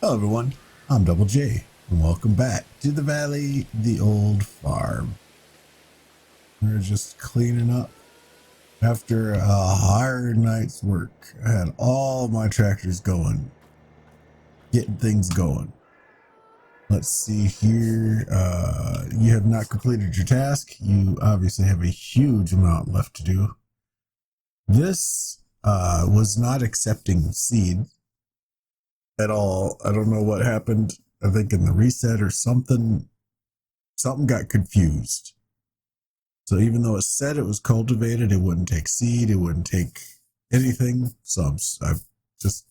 Hello everyone, I'm Double J, and welcome back to the Valley, the old farm. We're just cleaning up after a hard night's work. I had all my tractors going, getting things going. Let's see here. You have not completed your task. You obviously have a huge amount left to do. This was not accepting seed at all. I don't know what happened. I think in the reset or something got confused. So even though it said it was cultivated, it wouldn't take seed, it wouldn't take anything. So I'm just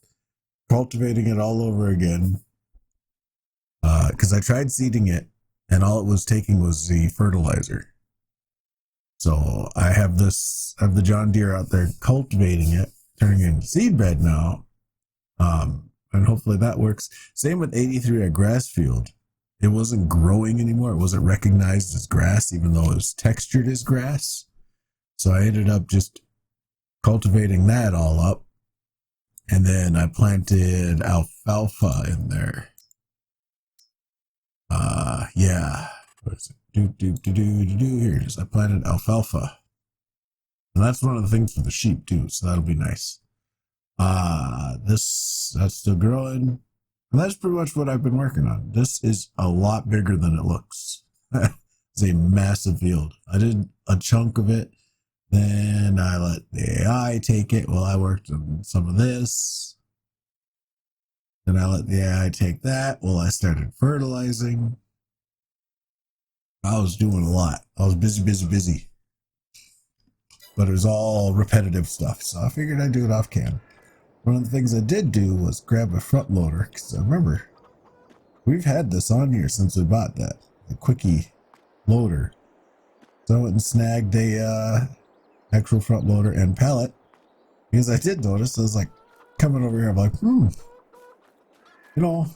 cultivating it all over again. Because I tried seeding it, and all it was taking was the fertilizer. So I have the John Deere out there cultivating it, turning it into seed bed now. And hopefully that works. Same with 83 at Grassfield. It wasn't growing anymore. It wasn't recognized as grass, even though it was textured as grass. So I ended up just cultivating that all up. And then I planted alfalfa in there. Yeah. What is it? Here it is. I planted alfalfa. And that's one of the things for the sheep too. So that'll be nice. That's still growing. And that's pretty much what I've been working on. This is a lot bigger than it looks. It's a massive field. I did a chunk of it. Then I let the AI take it while I worked on some of this. Then I let the AI take that while I started fertilizing. I was doing a lot. I was busy. But it was all repetitive stuff. So I figured I'd do it off cam. One of the things I did do was grab a front loader, because I remember we've had this on here since we bought that, the quickie loader. So I went and snagged a actual front loader and pallet, because I did notice, I was like coming over here, I'm like, you know,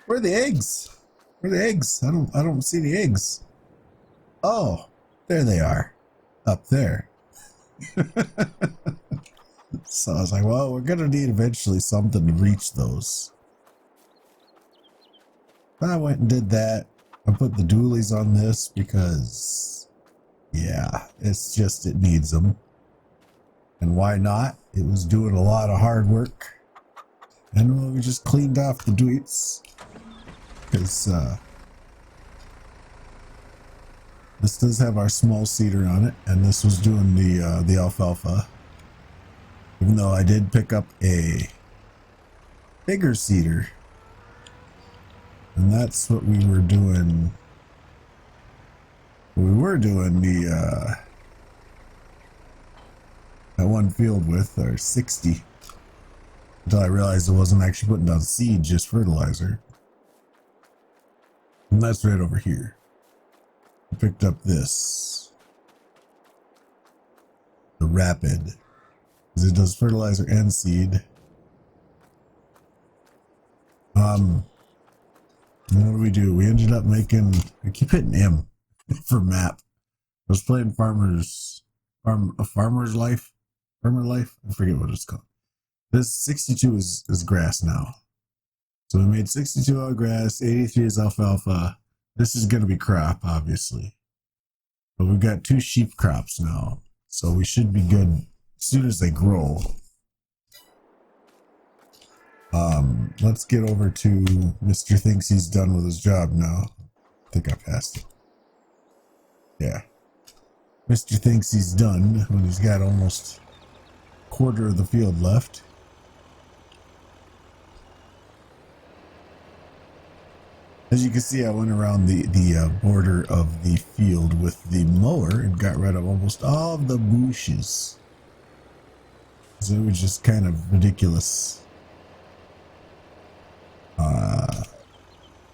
where are the eggs? Where are the eggs? I don't see the eggs. Oh, there they are, up there. So I was like, well, we're gonna need eventually something to reach those. I went and did that. I put the dualies on this because, yeah, it needs them. And why not? It was doing a lot of hard work. And we just cleaned off the duets. Because this does have our small seeder on it. And this was doing the alfalfa. Even though I did pick up a bigger seeder. And that's what we were doing. We were doing the that one field with, or 60. Until I realized it wasn't actually putting down seed, just fertilizer. And that's right over here. I picked up this. The Rapid. Because it does fertilizer and seed. And what do we do? We ended up making, I keep hitting M for map. I was playing Farmer Life. I forget what it's called. This 62 is grass now. So we made 62 out of grass, 83 is alfalfa. This is going to be crop, obviously. But we've got 2 sheep crops now. So we should be good as soon as they grow. Let's get over to Mr. Thinks he's done with his job now. I think I passed it. Yeah. Mr. Thinks he's done when he's got almost a quarter of the field left. As you can see, I went around the border of the field with the mower and got rid of almost all of the bushes. So it was just kind of ridiculous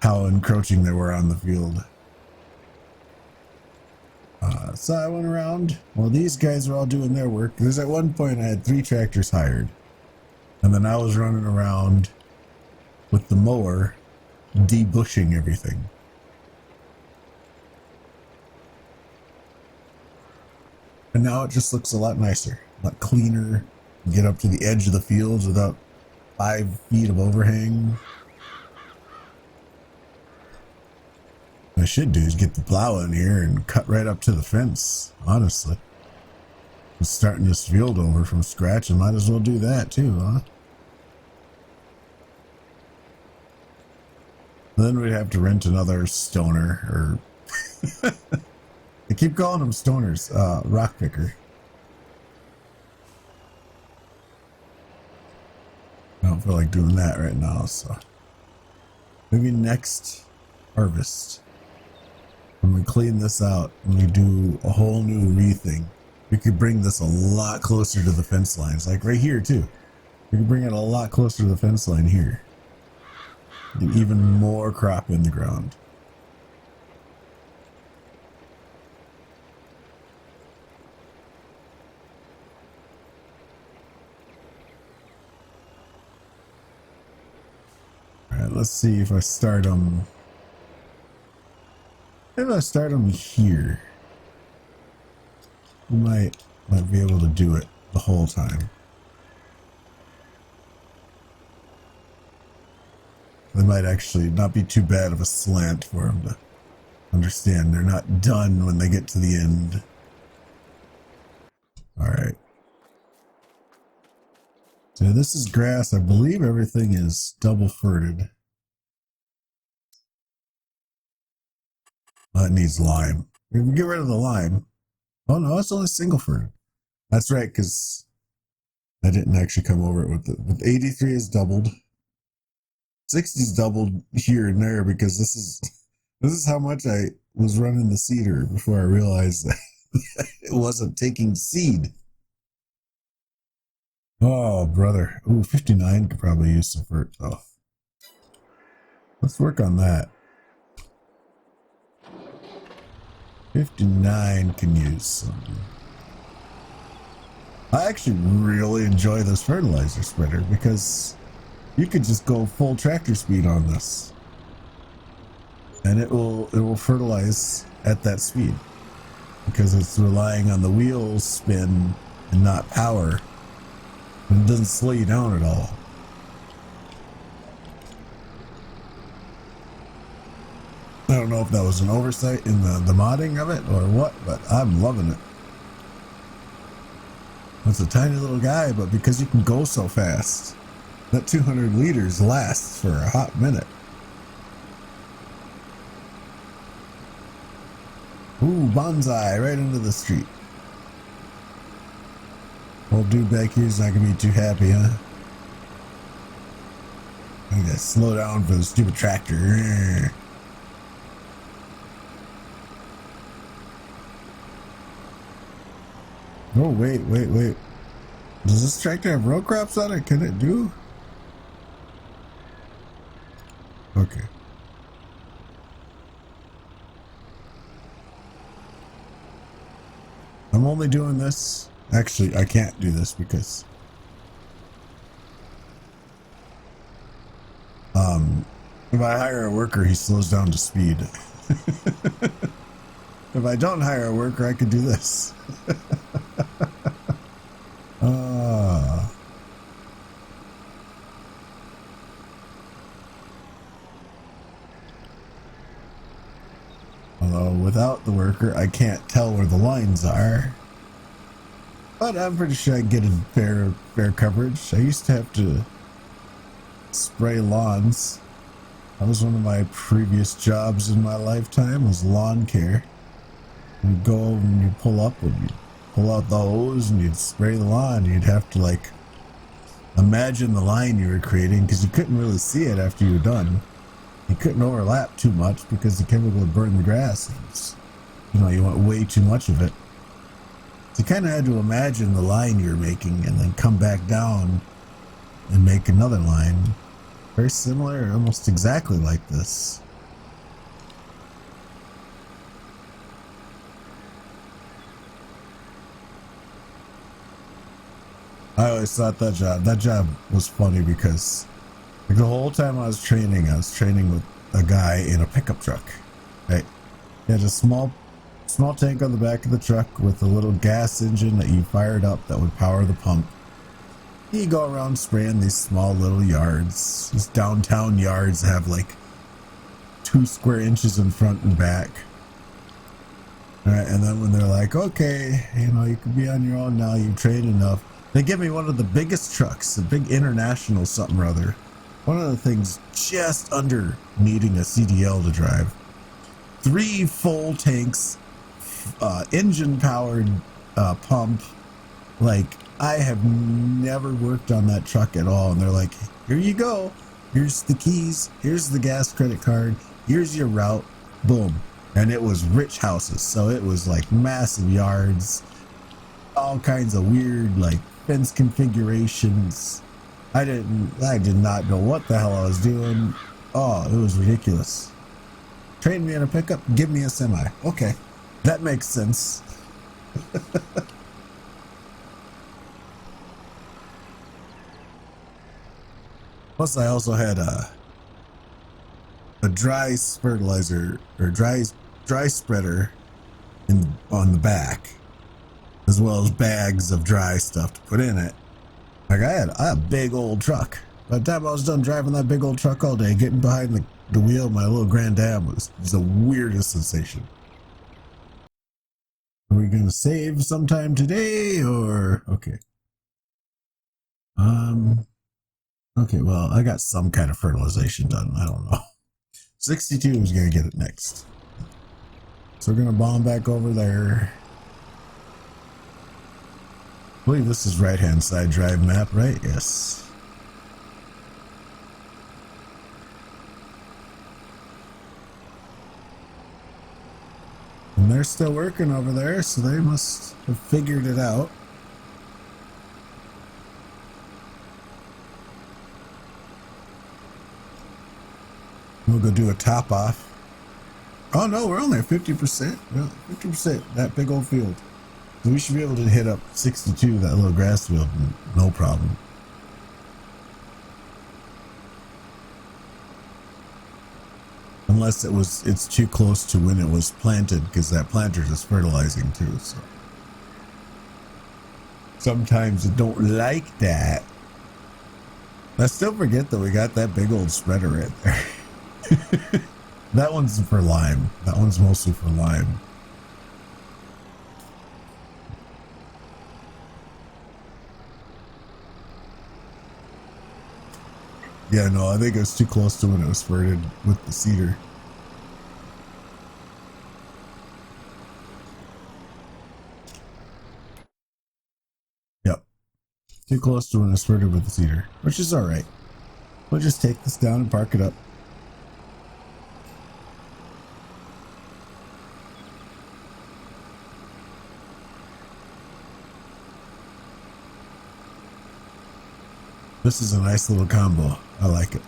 how encroaching they were on the field. So I went around while these guys were all doing their work. There's at one point I had 3 tractors hired. And then I was running around with the mower debushing everything. And now it just looks a lot nicer, a lot cleaner. You get up to the edge of the fields without 5 feet of overhang. I should do is get the plow in here and cut right up to the fence, honestly. I'm starting this field over from scratch and might as well do that too, huh? Then we'd have to rent another stoner, or I keep calling them stoners, rock picker. I don't feel like doing that right now, so maybe next harvest, when we clean this out and we do a whole new re-thing, we could bring this a lot closer to the fence lines, like right here too. We could bring it a lot closer to the fence line here. And even more crop in the ground. All right, let's see if I start them. If I start them here, we might be able to do it the whole time. They might actually not be too bad of a slant for them to understand. They're not done when they get to the end. All right. So this is grass. I believe everything is double furted. It needs lime. We can get rid of the lime. Oh no, it's only single furted. That's right, because I didn't actually come over it with 83 is doubled. 60's doubled here and there because this is how much I was running the seeder before I realized that it wasn't taking seed. Oh, brother. Ooh, 59 could probably use some fert though. Let's work on that. 59 can use some. I actually really enjoy this fertilizer spreader because you could just go full tractor speed on this and it will fertilize at that speed because it's relying on the wheels spin and not power, and it doesn't slow you down at all. I don't know if that was an oversight in the modding of it or what, but I'm loving it. It's a tiny little guy, but because you can go so fast, that 200 liters lasts for a hot minute. Ooh, bonsai right into the street. Old dude back here's not gonna be too happy, huh? I gotta slow down for the stupid tractor. Oh, wait. Does this tractor have row crops on it? Can it do? Okay. I'm only doing this. Actually, I can't do this because if I hire a worker, he slows down to speed. If I don't hire a worker, I could do this. Although without the worker, I can't tell where the lines are. But I'm pretty sure I get a fair coverage. I used to have to spray lawns. That was one of my previous jobs in my lifetime, was lawn care. You'd go and you'd pull up and you'd pull out the hose and you'd spray the lawn. You'd have to like imagine the line you were creating because you couldn't really see it after you were done. You couldn't overlap too much because the chemical would burn the grass. You know, you want way too much of it. So you kind of had to imagine the line you're making and then come back down and make another line. Very similar, almost exactly like this. I always thought that job was funny because like the whole time I was training with a guy in a pickup truck, right? He had a small tank on the back of the truck with a little gas engine that you fired up that would power the pump. You go around spraying these small little yards. These downtown yards have like 2 square inches in front and back. All right, and then when they're like, okay, you know, you can be on your own now, you've trained enough, they give me one of the biggest trucks, a big international something or other. One of the things just under needing a CDL to drive. 3 full tanks, engine powered pump. Like, I have never worked on that truck at all. And they're like, here you go. Here's the keys. Here's the gas credit card. Here's your route. Boom. And it was rich houses. So it was like massive yards, all kinds of weird, like fence configurations. I did not know what the hell I was doing. Oh, it was ridiculous. Train me in a pickup, give me a semi. Okay, that makes sense. Plus, I also had a dry fertilizer or dry spreader on the back, as well as bags of dry stuff to put in it. Like I had a big old truck. By the time I was done driving that big old truck all day, getting behind the wheel of my little Grand Am was the weirdest sensation. Are we gonna save sometime today or okay? Okay, well, I got some kind of fertilization done. I don't know. 62 is gonna get it next. So we're gonna bomb back over there. I believe this is right-hand side drive map, right? Yes. And they're still working over there, so they must have figured it out. We'll go do a top off. Oh no, we're only at 50%. Well, 50%, that big old field. So we should be able to hit up 62, that little grass field, no problem. Unless it's too close to when it was planted, because that planter is fertilizing too, so. Sometimes it don't like that. I still forget that we got that big old spreader right there. That one's for lime. That one's mostly for lime. Yeah, no, I think it was too close to when it was spurted with the cedar. Yep. Too close to when it was spurted with the cedar, which is all right. We'll just take this down and park it up. This is a nice little combo. I like it.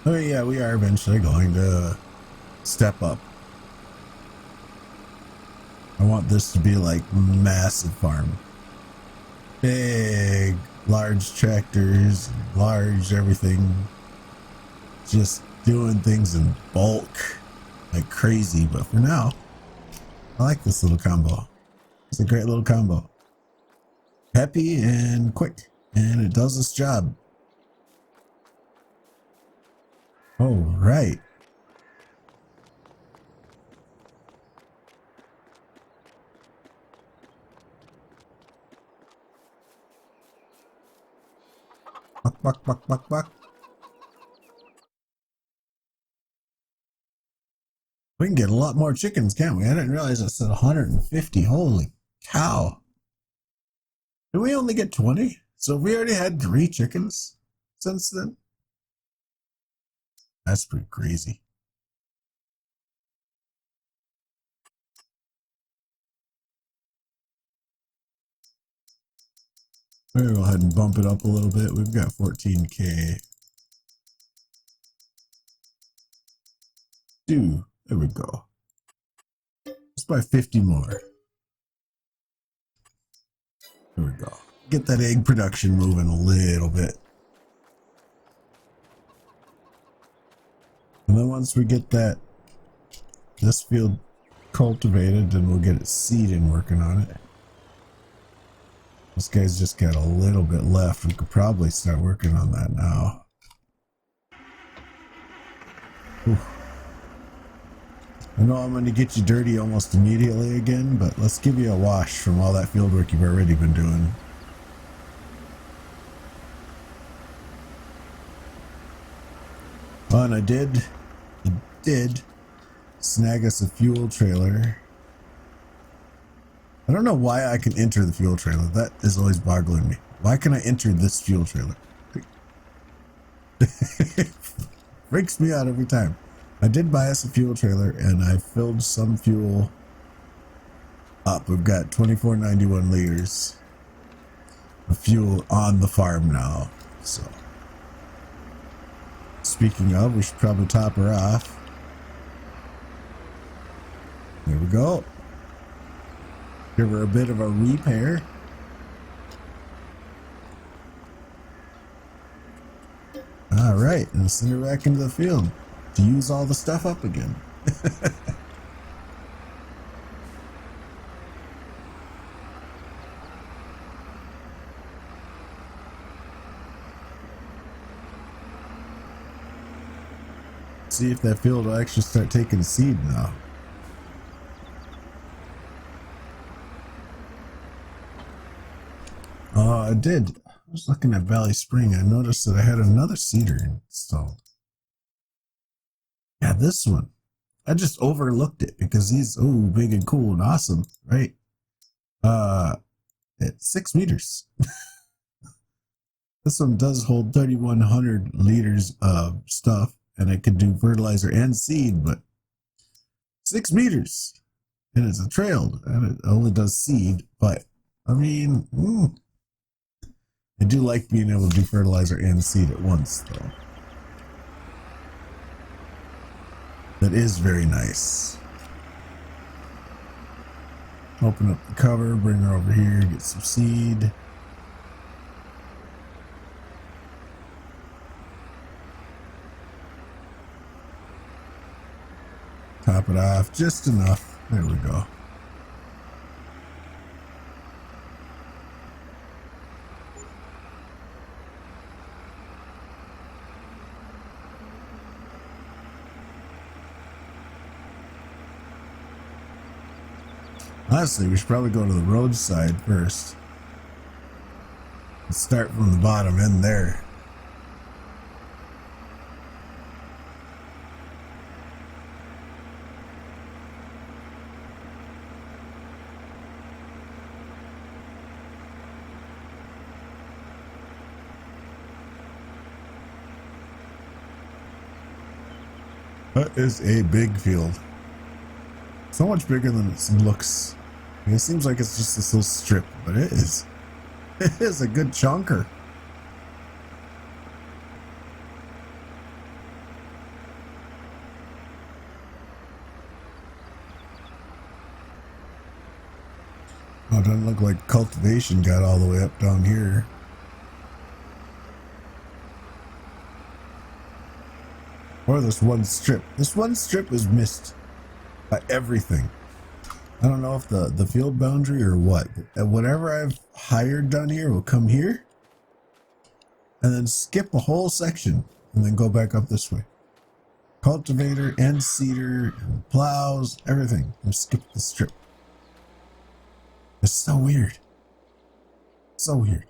Oh yeah, we are eventually going to step up. I want this to be like massive farm. Big, large tractors, large everything. Just doing things in bulk like crazy. But for now, I like this little combo. It's a great little combo. Happy and quick. And it does its job. Oh, right. Buck, buck, buck, buck, buck. We can get a lot more chickens, can't we? I didn't realize it said 150. Holy cow. Did we only get 20? So we already had 3 chickens since then? That's pretty crazy. We'll go ahead and bump it up a little bit. We've got 14K. There we go. Let's buy 50 more. There we go. Get that egg production moving a little bit. And then once we get this field cultivated, then we'll get it seeding working on it. This guy's just got a little bit left. We could probably start working on that now. Oof. I know I'm going to get you dirty almost immediately again, but let's give you a wash from all that field work you've already been doing. Oh, and I did snag us a fuel trailer. I don't know why I can enter the fuel trailer. That is always boggling me. Why can I enter this fuel trailer? Freaks me out every time. I did buy us a fuel trailer and I filled some fuel up. We've got 2491 liters of fuel on the farm now. So speaking of, we should probably top her off. There we go. Give her a bit of a repair. All right, and send her back into the field to use all the stuff up again. See if that field will actually start taking seed now. Oh, I did. I was looking at Valley Spring. I noticed that I had another seeder installed. Yeah, this one. I just overlooked it because he's big and cool and awesome, right? At 6 meters. This one does hold 3,100 liters of stuff, and it can do fertilizer and seed, but 6 meters, and it's a trailed, and it only does seed. But I mean, I do like being able to do fertilizer and seed at once, though. That is very nice. Open up the cover, bring her over here, get some seed. Top it off just enough. There we go. Honestly, we should probably go to the roadside first. Let's start from the bottom end there. That is a big field. So much bigger than it looks. I mean, it seems like it's just this little strip, but it is. It is a good chunker. Oh, it doesn't look like cultivation got all the way up down here. Or this one strip. This one strip is missed by everything. I don't know if the field boundary or what. Whatever I've hired down here will come here and then skip a whole section and then go back up this way. Cultivator and seeder and plows, everything. And skip the strip. It's so weird. So weird.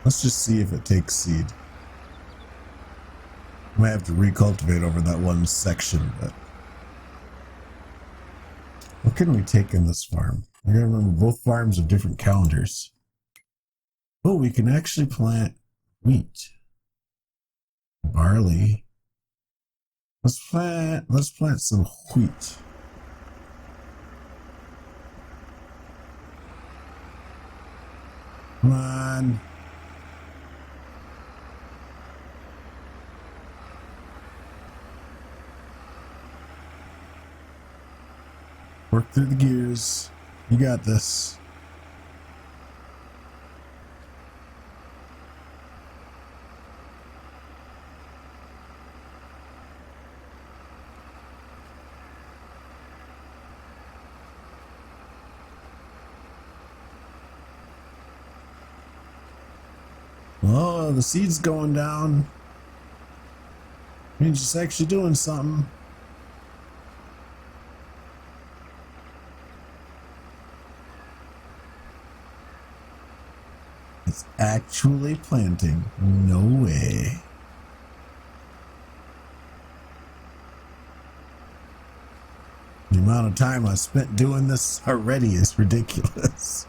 Let's just see if it takes seed. I might have to recultivate over that one section, but what can we take in this farm? I gotta remember both farms have different calendars. Oh, we can actually plant wheat, barley. Let's plant some wheat. Come on. Work through the gears. You got this. Oh, the seed's going down. Means it's actually doing something. It's actually planting. No way. The amount of time I spent doing this already is ridiculous.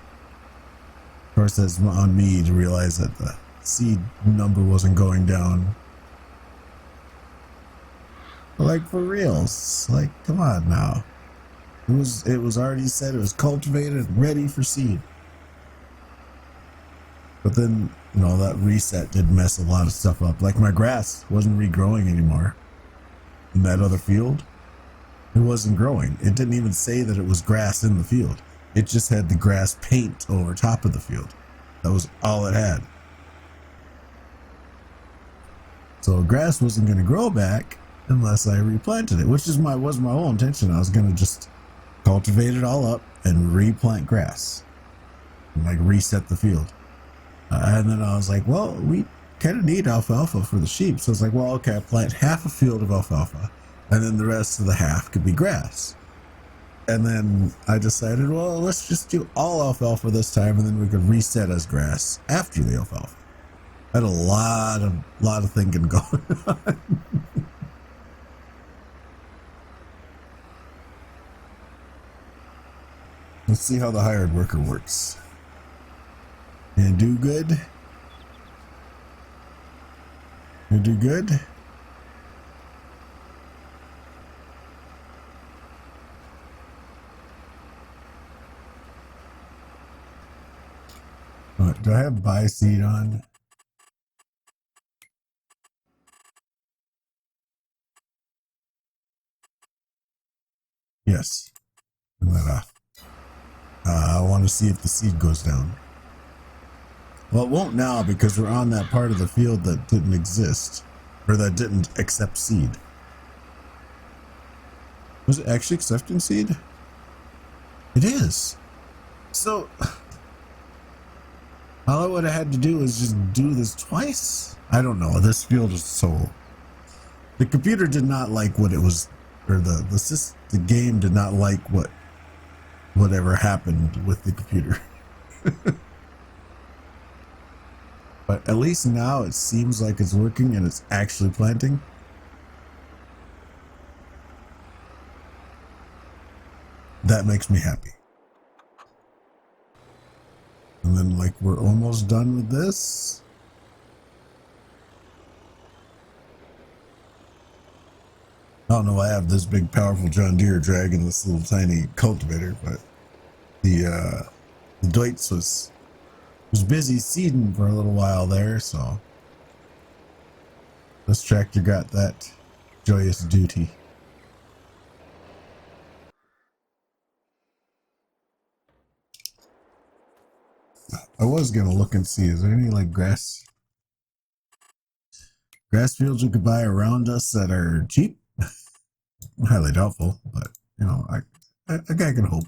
Of course, that's on me to realize that the seed number wasn't going down. But like, for reals. Like, come on now. It was already said it was cultivated and ready for seed. But then, you know, that reset did mess a lot of stuff up. Like, my grass wasn't regrowing anymore in that other field. It wasn't growing. It didn't even say that it was grass in the field. It just had the grass paint over top of the field. That was all it had. So grass wasn't going to grow back unless I replanted it, which was my whole intention. I was going to just cultivate it all up and replant grass and like reset the field. And then I was like, well, we kind of need alfalfa for the sheep. So I was like, well, okay, I plant half a field of alfalfa and then the rest of the half could be grass. And then I decided, well, let's just do all alfalfa this time, and then we could reset as grass after the alfalfa. I had a lot of thinking going on. Let's see how the hired worker works. And do good. You do good. Do I have buy seed on? Yes. Turn that off. I want to see if the seed goes down. Well, it won't now because we're on that part of the field that didn't exist, or that didn't accept seed. Was it actually accepting seed? It is. So all I would have had to do is just do this twice. I don't know. This field is so. The computer did not like what it was, or the game did not like whatever happened with the computer. But at least now it seems like it's working and it's actually planting. That makes me happy. And then, like, we're almost done with this. I don't know why I have this big, powerful John Deere dragging this little tiny cultivator, but the Deutz was busy seeding for a little while there, so this tractor got that joyous duty. I was gonna look and see, is there any like grass fields we could buy around us that are cheap? Highly doubtful, but you know, I can hope.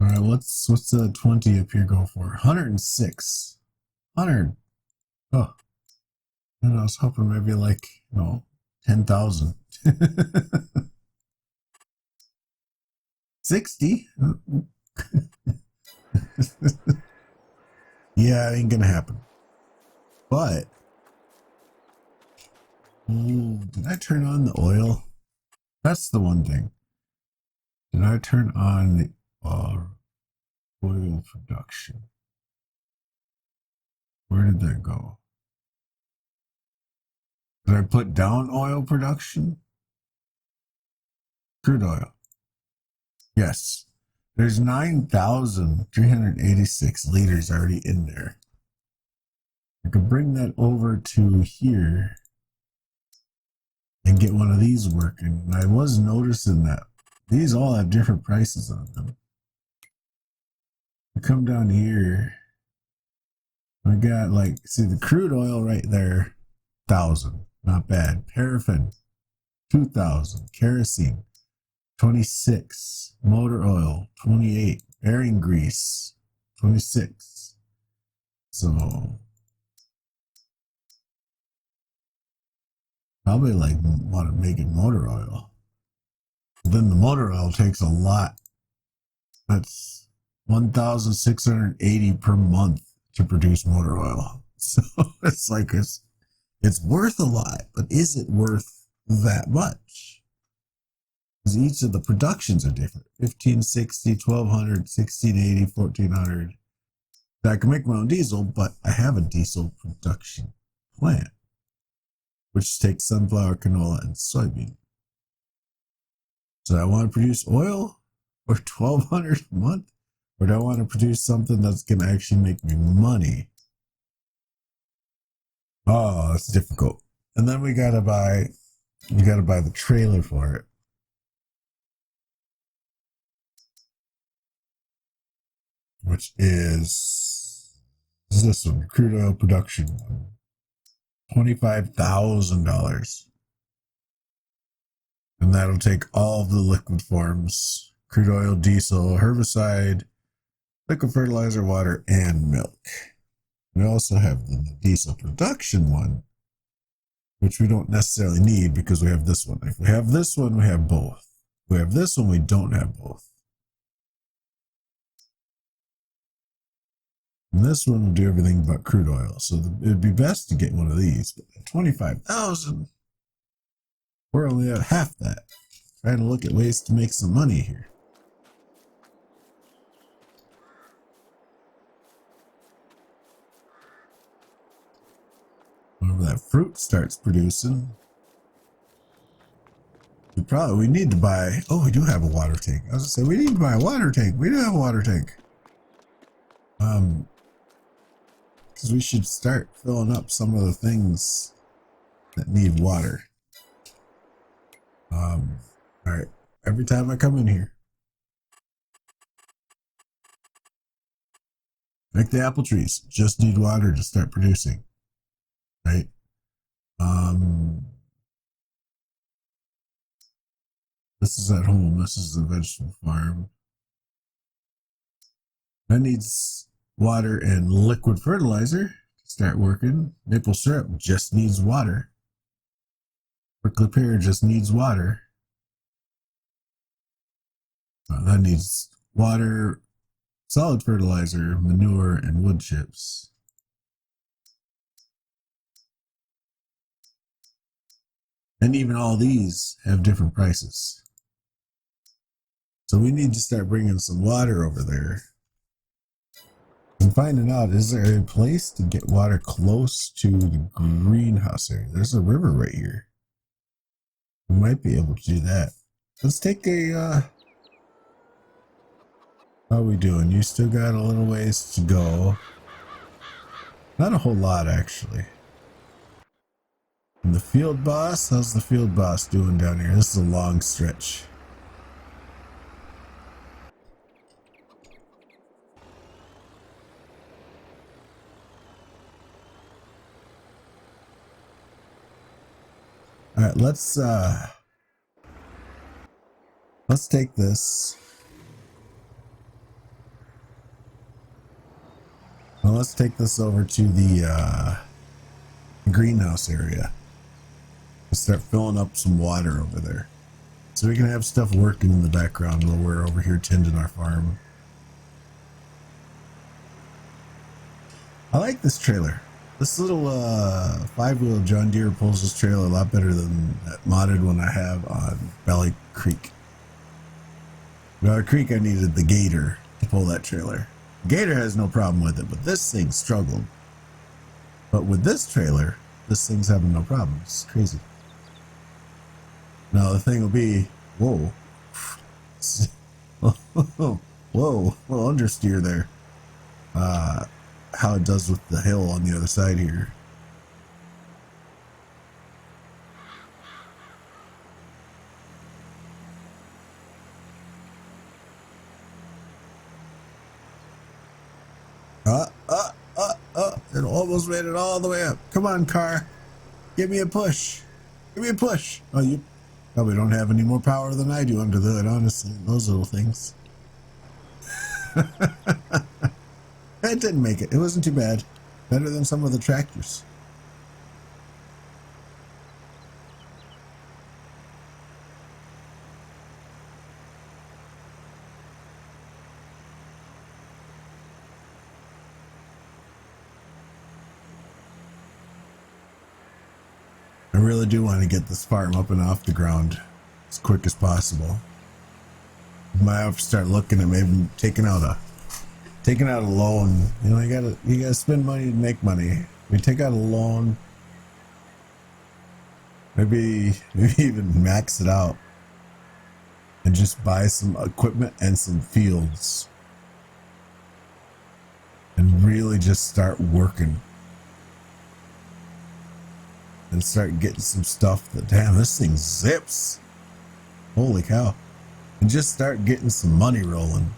All right, what's the 20 up here go for? 106. 100. Oh, and I was hoping maybe like, 10,000. 60? Yeah, it ain't gonna happen. But did I turn on the oil? That's the one thing. Did I turn on the oil production? Where did that go? Did I put down oil production? Crude oil. Yes. There's 9,386 liters already in there. I could bring that over to here and get one of these working. And I was noticing that these all have different prices on them. I come down here. I got see the crude oil right there, 1,000. Not bad. Paraffin, 2,000. Kerosene, 26. Motor oil, 28. Bearing grease, 26. So probably like want to make it motor oil. Then the motor oil takes a lot. That's 1,680 per month to produce motor oil. So it's like it's worth a lot, but is it worth that much? Because each of the productions are different. 1560, 1200, 1680, 1400. I can make my own diesel, but I have a diesel production plant, which takes sunflower, canola, and soybean. So I want to produce oil for 1,200 a month, or do I want to produce something that's going to actually make me money? Oh, it's difficult. And then we gotta buy the trailer for it. Which is this one, crude oil production one. $25,000. And that'll take all of the liquid forms: crude oil, diesel, herbicide, liquid fertilizer, water, and milk. We also have the diesel production one, which we don't necessarily need because we have this one. If we have this one, we have both. If we have this one, we don't have both. And this one will do everything but crude oil. So it'd be best to get one of these. But at 25,000, we're only at half that. Trying to look at ways to make some money here. Whenever that fruit starts producing, we need to buy. Oh, we do have a water tank. I was gonna say we need to buy a water tank. We do have a water tank. Because we should start filling up some of the things that need water. All right. Every time I come in here, like the apple trees, just need water to start producing. Right. This is at home. This is the vegetable farm. That needs water and liquid fertilizer to start working. Maple syrup just needs water. Prickly pear just needs water. That needs water, solid fertilizer, manure, and wood chips. And even all these have different prices. So we need to start bringing some water over there. And finding out, is there a place to get water close to the greenhouse area? There's a river right here. We might be able to do that. Let's take a, how are we doing? You still got a little ways to go. Not a whole lot, actually. And the field boss, how's the field boss doing down here? This is a long stretch. All right, let's take this. Well, let's take this over to the greenhouse area. Let's start filling up some water over there, so we can have stuff working in the background while we're over here tending our farm. I like this trailer. This little 5-wheel John Deere pulls this trailer a lot better than that modded one I have on Valley Creek. Valley Creek, I needed the Gator to pull that trailer. Gator has no problem with it, but this thing struggled. But with this trailer, this thing's having no problem. It's crazy. Now the thing will be, whoa, whoa, little understeer there. How it does with the hill on the other side here. It almost made it all the way up. Come on, car. Give me a push. Give me a push. Oh, Probably don't have any more power than I do under the hood, honestly. Those little things. It didn't make it. It wasn't too bad. Better than some of the tractors. I really do want to get this farm up and off the ground as quick as possible. Might have to start looking at maybe taking out a loan. You know, you gotta spend money to make money. We take out a loan, maybe even max it out and just buy some equipment and some fields and really just start working. And start getting some stuff that, damn, this thing zips. Holy cow. And just start getting some money rolling.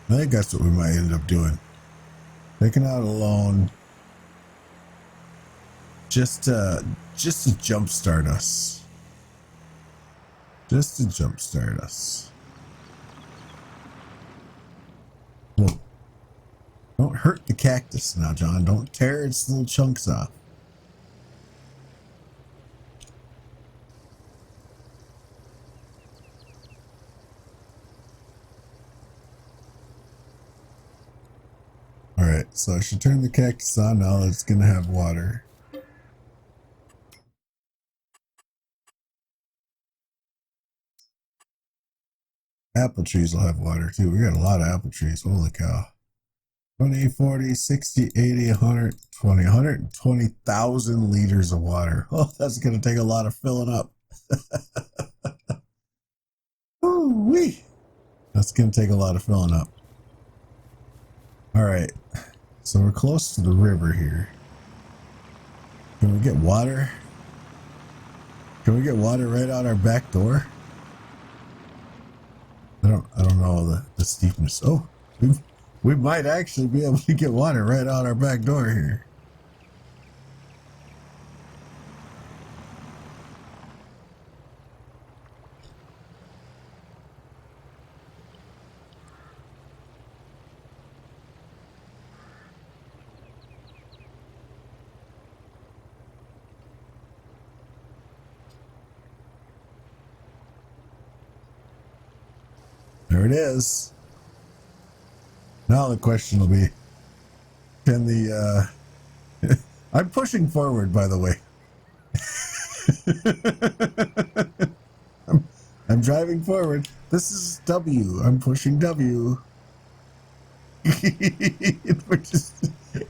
I think that's what we might end up doing. Taking out a loan just to jumpstart us. Just to jumpstart us. Whoa. Don't hurt the cactus now, John. Don't tear its little chunks off. Alright, so I should turn the cactus on now that it's going to have water. Apple trees will have water too. We got a lot of apple trees. Holy cow. 20, 40, 60, 80, 120, 120,000 liters of water. Oh, that's going to take a lot of filling up. Ooh-wee. That's going to take a lot of filling up. All right. So we're close to the river here. Can we get water? Can we get water right out our back door? I don't know the steepness. Oh, we might actually be able to get water right out our back door here. There it is. Now the question will be, can the, I'm pushing forward, by the way. I'm driving forward. This is W. I'm pushing W.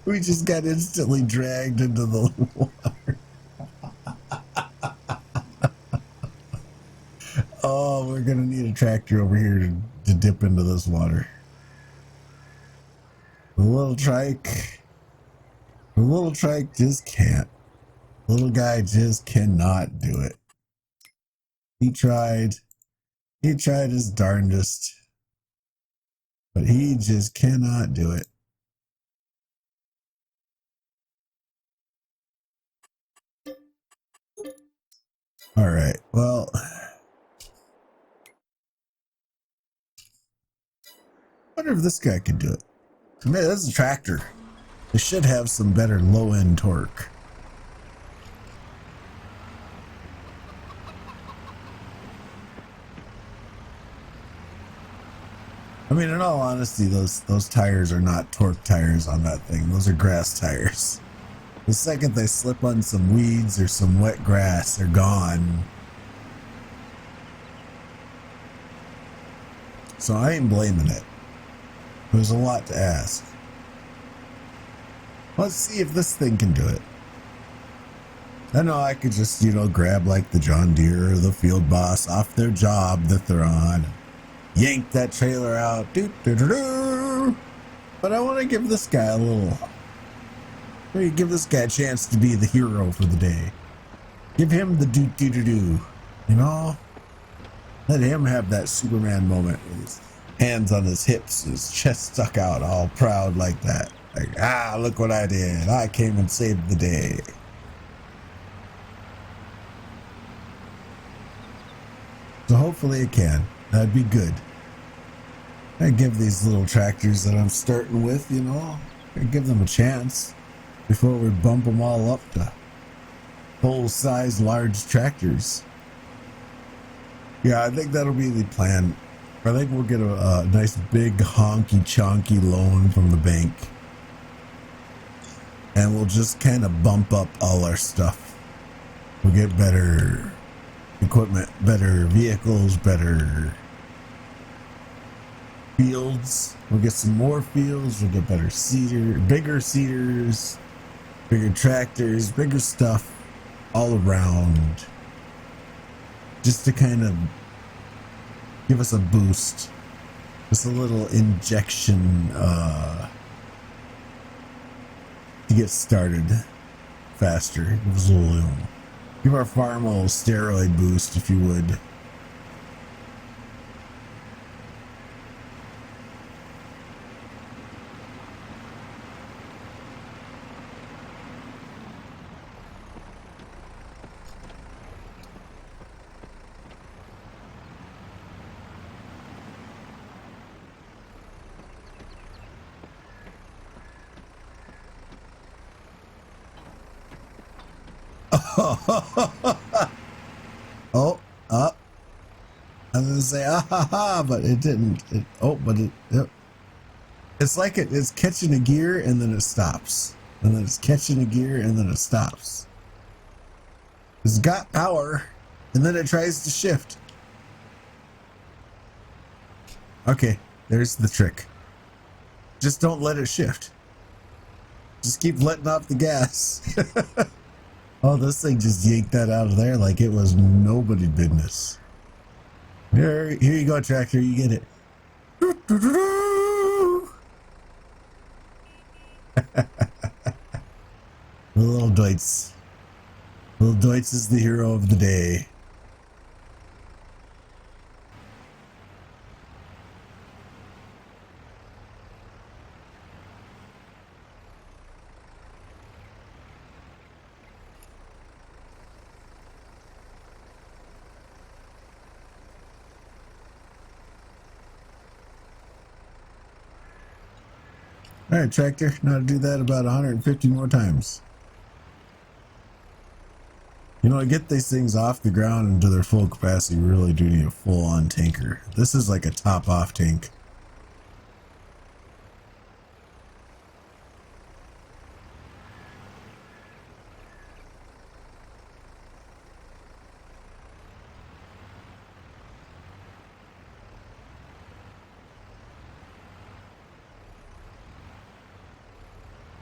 we just got instantly dragged into the water. Oh, we're going to need a tractor over here to dip into this water. The little trike just can't. Little guy just cannot do it. He tried his darndest, but he just cannot do it. All right, well, I wonder if this guy can do it. Man, this is a tractor. It should have some better low-end torque. I mean, in all honesty, those tires are not torque tires on that thing. Those are grass tires. The second they slip on some weeds or some wet grass, they're gone. So I ain't blaming it. There's a lot to ask. Let's see if this thing can do it. I know I could just, grab like the John Deere or the Field Boss off their job that they're on. Yank that trailer out. Doo-doo-doo-doo. But I want to give this guy give this guy a chance to be the hero for the day. Give him the doo-doo-doo-doo. Let him have that Superman moment with his hands on his hips, his chest stuck out, all proud like that. Like, look what I did. I came and saved the day. So hopefully it can. That'd be good. I give these little tractors that I'm starting with, I give them a chance before we bump them all up to full-size large tractors. Yeah, I think that'll be the plan. I think we'll get a nice big honky chonky loan from the bank, and we'll just kind of bump up all our stuff. We'll get better equipment, better vehicles, better fields. We'll get some more fields. We'll get better bigger seeders, bigger tractors, bigger stuff all around, just to kind of give us a boost, just a little injection to get started faster. Give our farm a little steroid boost, if you would. Oh, I was gonna say but it didn't. It's like it's catching a gear and then it stops, and then it's catching a gear and then it stops. It's got power, and then it tries to shift. Okay, there's the trick. Just don't let it shift. Just keep letting off the gas. Oh, this thing just yanked that out of there like it was nobody's business. Here you go, tractor. You get it. Little Deutz. Little Deutz is the hero of the day. All right, tractor. Now to do that about 150 more times. To get these things off the ground into their full capacity, we really do need a full-on tanker. This is like a top-off tank.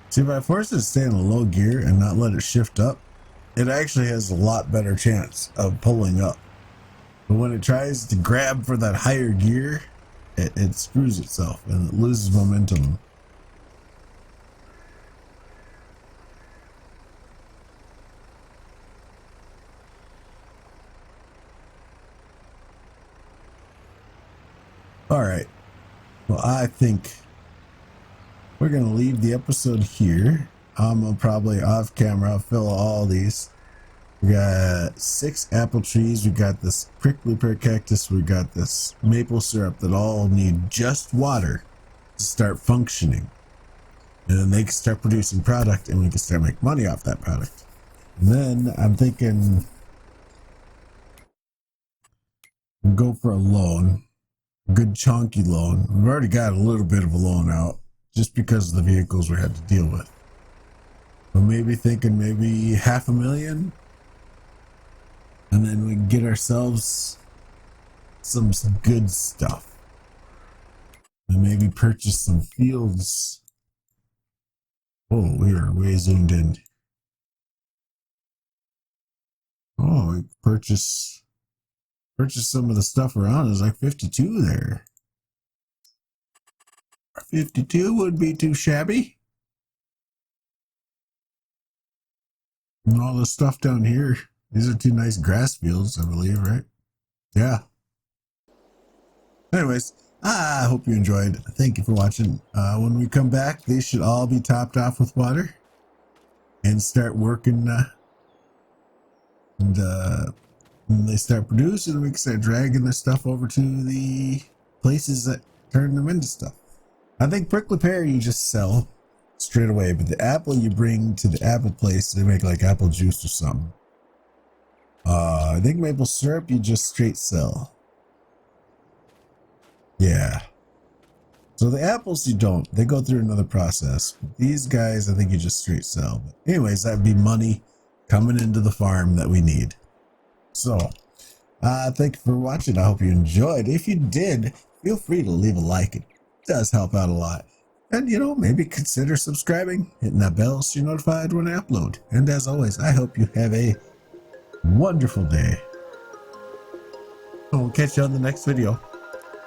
See, if I force it to stay in a low gear and not let it shift up, it actually has a lot better chance of pulling up. But when it tries to grab for that higher gear, it screws itself and it loses momentum. All right. Well, I think we're going to leave the episode here. I'm going to probably off camera fill all these. We got 6 apple trees. We got this prickly pear cactus. We got this maple syrup that all need just water to start functioning. And then they can start producing product and we can start making money off that product. And then I'm thinking we'll go for a loan, a good chunky loan. We've already got a little bit of a loan out just because of the vehicles we had to deal with. But maybe thinking maybe $500,000. And then we can get ourselves some good stuff. And maybe purchase some fields. Oh, we are way zoomed in. Oh, we purchase some of the stuff around. There's like 52 there. 52 wouldn't be too shabby. And all the stuff down here. These are 2 nice grass fields, I believe, right? Yeah. Anyways, I hope you enjoyed. Thank you for watching. When we come back, they should all be topped off with water and start working. When they start producing, we can start dragging their stuff over to the places that turn them into stuff. I think prickly pear you just sell straight away, but the apple you bring to the apple place, they make like apple juice or something. I think maple syrup you just straight sell. Yeah. So the apples you don't. They go through another process. But these guys, I think you just straight sell. But anyways, that'd be money coming into the farm that we need. So, thank you for watching. I hope you enjoyed. If you did, feel free to leave a like. It does help out a lot. And, you know, maybe consider subscribing, hitting that bell so you're notified when I upload. And as always, I hope you have a wonderful day. We'll catch you on the next video.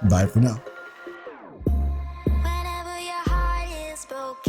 Bye for now. Whenever your heart is broken.